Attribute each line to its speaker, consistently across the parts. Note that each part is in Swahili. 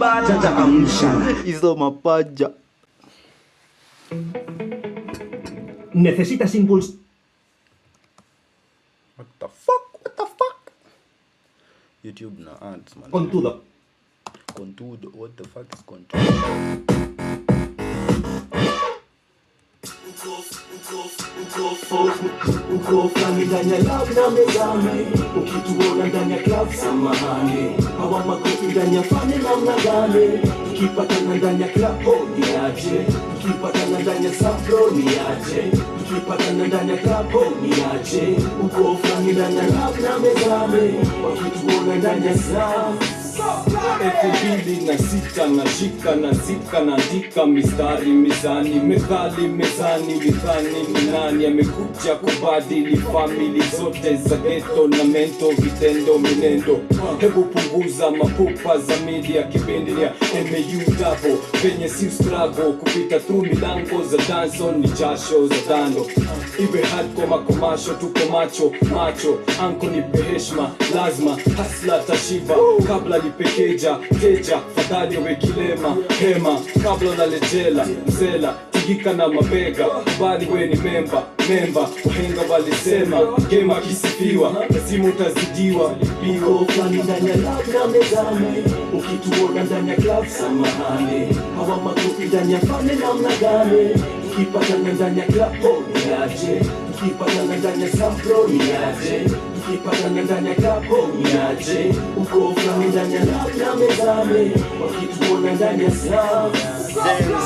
Speaker 1: Jaja amsha
Speaker 2: hizo mapaja.
Speaker 1: Necesitas impulso.
Speaker 2: What the fuck? YouTube na ads, man.
Speaker 1: Contudo.
Speaker 2: Contudo. What the fuck is contudo?
Speaker 3: Uko flani ndani ya love na mezani, ukituona ndani ya club samahani, hawa makofi ndani ya fani namna gani, tukipatana ndani ya club oh niaje, tukipatana ndani ya sabro niaje, tukipatana ndani ya club oh niaje, uko flani ndani ya love na mezani, wakituona ndani ya
Speaker 4: Sita nashika nazika naandika mistari mizani methali mezani vidhani ni nani amekuja kubadili famili zote za ghetto na mento vitendo minendo. Hebu punguza mapupa za media kipindi ya MAU double penye si struggle kupita through milango za danzo ni jasho za dando iwe hardcore makomasho tuko macho anko ni heshima lazima hasla tashiba kabla lipekeja teja fadhali we kilema hema kabla na lejela mzela tigika na mabega bali we ni memba wahenga walisema gema kisifiwa lazima utazidiwa
Speaker 3: Biko flani ndani ya love na mezani, ukituona ndani ya club samahani, hawa makofi ndani ya fane namna gani, tukipatana ndani ya club oh niaje, tukipatana ndani ya sampro niaje, tukipatana ndani ya club oh niaje, uko flani ndani ya love na mezani, wakituona ndani ya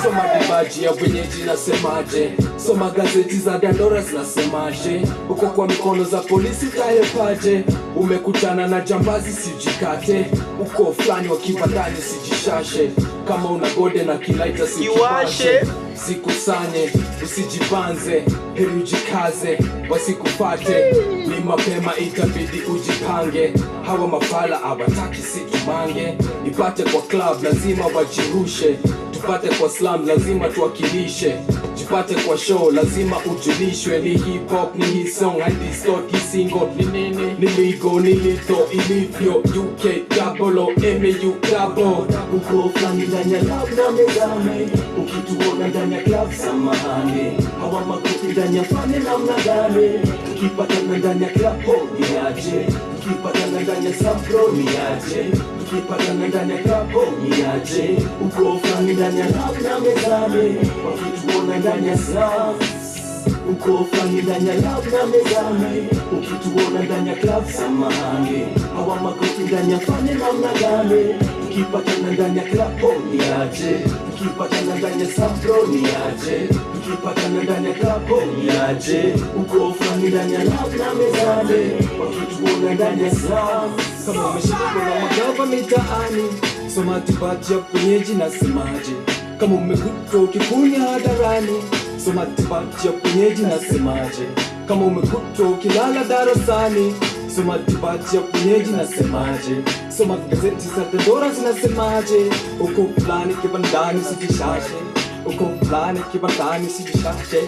Speaker 4: Soma dibaji ya wenyeji nasemaje, soma gazeti za Dandora zinasemaje, uko kwa mikono za polisi utahepaje, umekutana na jambazi sijikate, uko flani wa kibandani sijishashe, kama una gode na kilaita sikiwashe, sikusanye usijipanze, heri ujikaze wasikupate, ni mapema itabidi ujipange, hawa mafala abataki situmange, ipate kwa club lazima wajirushe, tupate kwa slam lazima tuwakilishe, jipate kwa show lazima ujulishwe, ni hip hop ni hii song hadi start hii single ni nini niligo nilito ilivyo UK double o MAU double.
Speaker 3: Uko flani ndani ya love na mezani, ukituona ndani ya club samahani, hawa makofi ndani ya fane namna gani, tukipatana ndani ya club oh niaje, tukipatana ndani ya sampro niaje, tukipatana ndani ya club oh niaje, uko flani ndani ya love na mezani, wakituona ndani ya uko flani ndani ya love na mezani, ukituona ndani ya club samahani, hawa makofi ndani ya fane namna gani, tukipatana ndani ya club oh niaje, tukipatana ndani ya sampro niaje, tukipatana ndani ya club oh niaje, uko flani ndani ya love na mezani, wakituona ndani ya
Speaker 4: Kama umeshika kuna magava mitaani, soma dibaji ya wenyeji nasemaje, kama umekuta ukipunya hadarani, soma dibaji ya wenyeji nasemaje, kama umekuta ukilala darasani, soma dibaji ya wenyeji nasemaje, soma gazeti za Dandora zinasemaje, uko fulani kibandani sijishashe, uko fulani kibandani sijishashe.